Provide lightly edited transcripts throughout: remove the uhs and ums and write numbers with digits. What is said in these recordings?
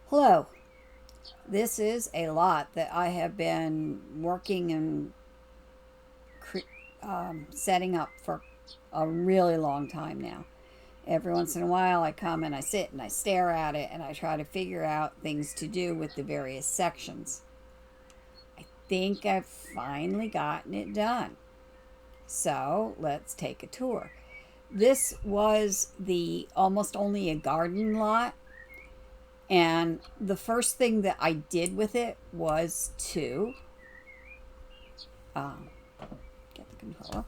Hello. This is a lot that I have been working and setting up for a really long time now. Every once in a while, I come and I sit and I stare at it and I try to figure out things to do with the various sections. I think I've finally gotten it done. So let's take a tour. This was the almost only a garden lot, and the first thing that I did with it was to um, get the controller.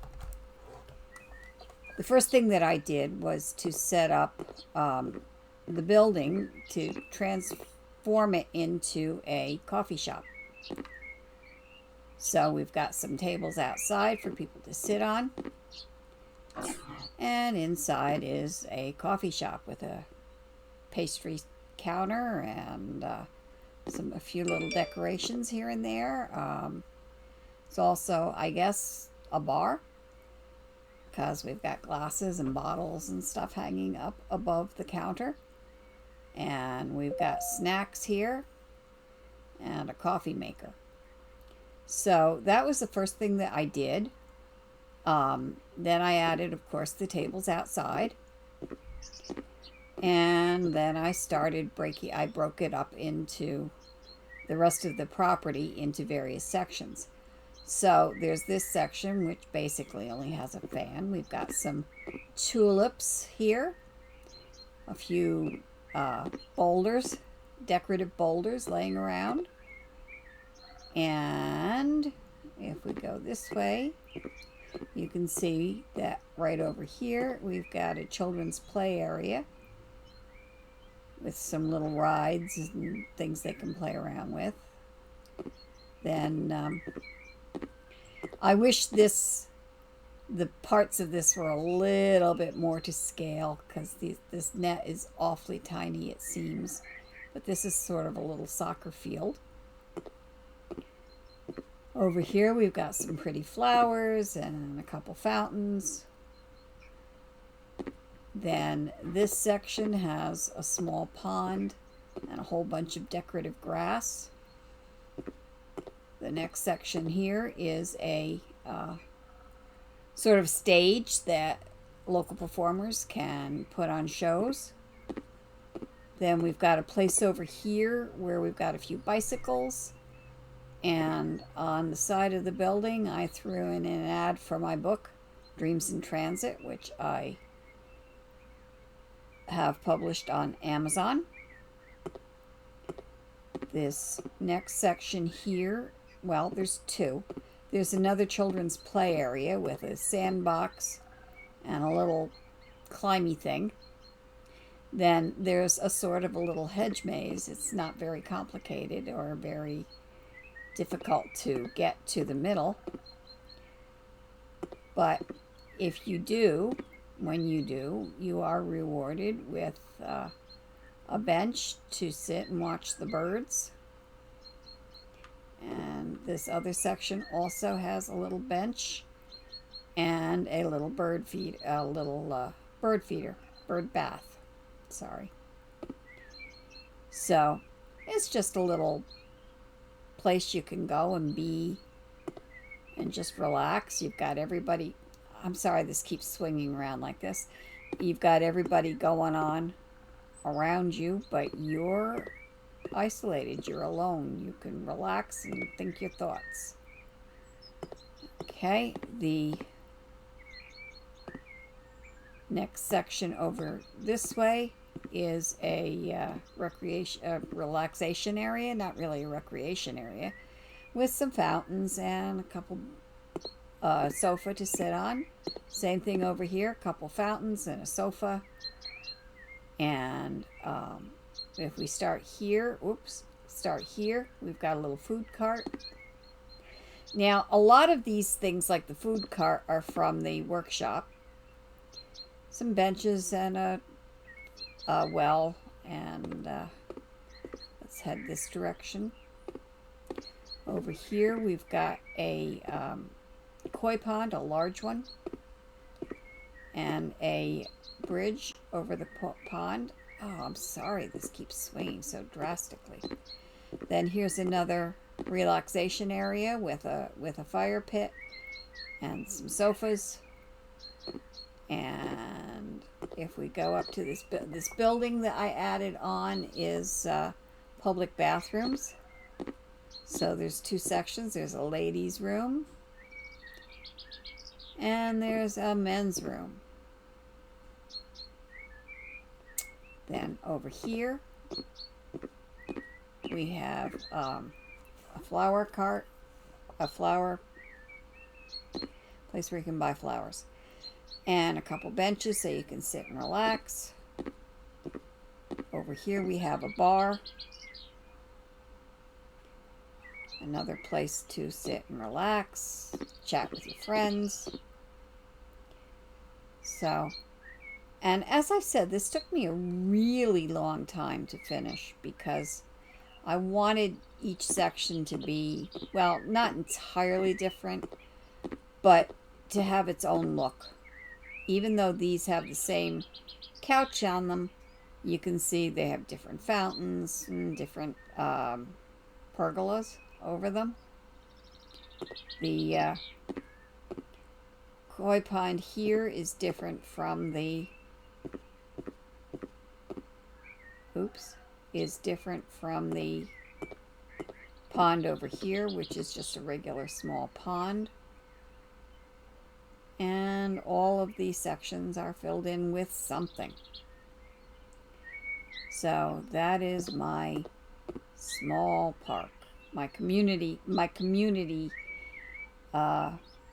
The first thing that I did was to set up the building to transform it into a coffee shop. So we've got some tables outside for people to sit on, and inside is a coffee shop with a pastry counter and a few little decorations here and there. It's also, I guess, a bar because we've got glasses and bottles and stuff hanging up above the counter. And we've got snacks here and a coffee maker. So that was the first thing that I did. Then I added, of course, the tables outside. And then I broke it up into the rest of the property into various sections. So there's this section, which basically only has a fan. We've got some tulips here, a few boulders, decorative boulders laying around. And if we go this way, you can see that right over here, we've got a children's play area with some little rides and things they can play around with. Then I wish the parts of this were a little bit more to scale because this net is awfully tiny, it seems. But this is sort of a little soccer field. Over here we've got some pretty flowers and a couple fountains. Then this section has a small pond and a whole bunch of decorative grass. The next section here is a sort of stage that local performers can put on shows. Then we've got a place over here where we've got a few bicycles. And on the side of the building, I threw in an ad for my book, Dreams in Transit, which I have published on Amazon. This next section here, well, there's two. There's another children's play area with a sandbox and a little climby thing. Then there's a sort of a little hedge maze. It's not very complicated or very difficult to get to the middle. But if you do, when you do, you are rewarded with a bench to sit and watch the birds. And this other section also has a little bench and a little bird bath. Sorry. So it's just a little place you can go and be and just relax. You've got everybody. I'm sorry this keeps swinging around like this. You've got everybody going on around you, but you're isolated. You're alone. You can relax and think your thoughts. Okay, the next section over this way is a relaxation area, not really a recreation area, with some fountains and a couple sofa to sit on. Same thing over here, a couple fountains and a sofa. And if we start here, we've got a little food cart. Now, a lot of these things like the food cart are from the workshop. Some benches and a well, and let's head this direction. Over here we've got a koi pond, a large one, and a bridge over the pond, Oh, I'm sorry this keeps swinging so drastically. Then here's another relaxation area with a fire pit and some sofas. And if we go up to this building that I added on is public bathrooms. So there's two sections. There's a ladies' room and there's a men's room. Then over here we have a flower cart, a flower place where you can buy flowers, and a couple benches so you can sit and relax. Over here we have a bar, another place to sit and relax, chat with your friends. So, and as I said, this took me a really long time to finish because I wanted each section to be, well, not entirely different, but to have its own look. Even though these have the same couch on them, you can see they have different fountains and different pergolas over them. The koi pond here is different from the pond over here, which is just a regular small pond. And all of these sections are filled in with something. So that is my small park, my community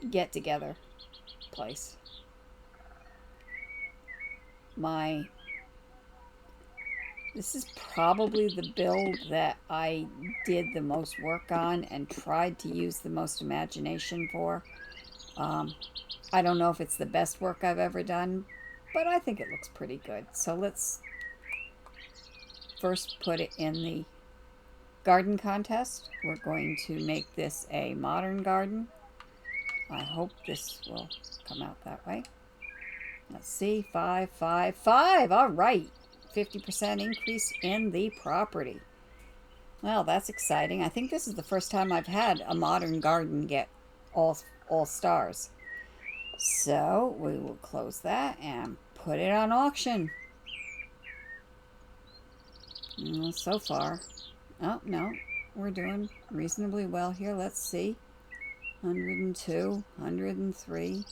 get-together place. This is probably the build that I did the most work on and tried to use the most imagination for. I don't know if it's the best work I've ever done, but I think it looks pretty good. So let's first put it in the garden contest. We're going to make this a modern garden. I hope this will come out that way. Let's see, 5, 5, 5. All right, 50% increase in the property. Well, that's exciting. I think this is the first time I've had a modern garden get all stars. So we will close that and put it on auction. So far, oh no, we're doing reasonably well here. Let's see, 102, 103,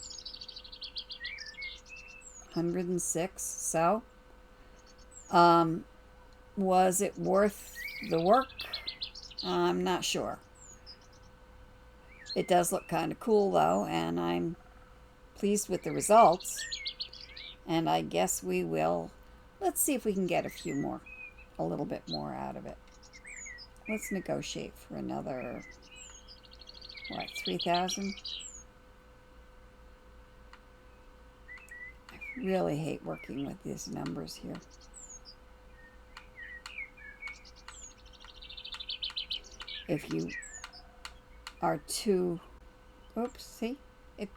106. So, was it worth the work? I'm not sure. It does look kind of cool though, and I'm pleased with the results. And I guess we will, let's see if we can get a little bit more out of it. Let's negotiate for another, what, 3,000? I really hate working with these numbers here. If you are too, oops, see?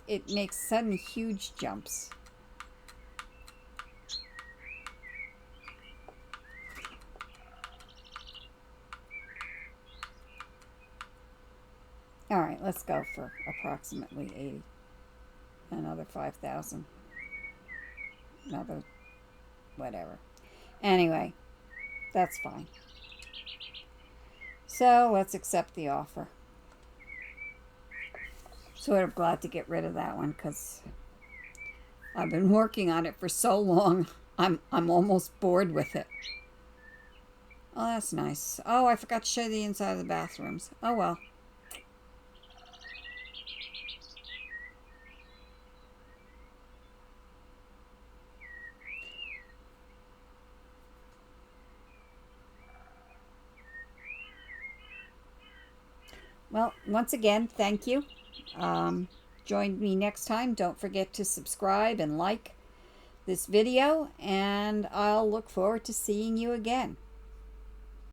It makes sudden huge jumps. All right, let's go for approximately 80. Another 5,000. Another whatever. Anyway, that's fine. So let's accept the offer. Sort of glad to get rid of that one because I've been working on it for so long. I'm almost bored with it. Oh, that's nice. Oh, I forgot to show you the inside of the bathrooms. Oh well. Well, once again, thank you. Join me next time. Don't forget to subscribe and like this video, and I'll look forward to seeing you again.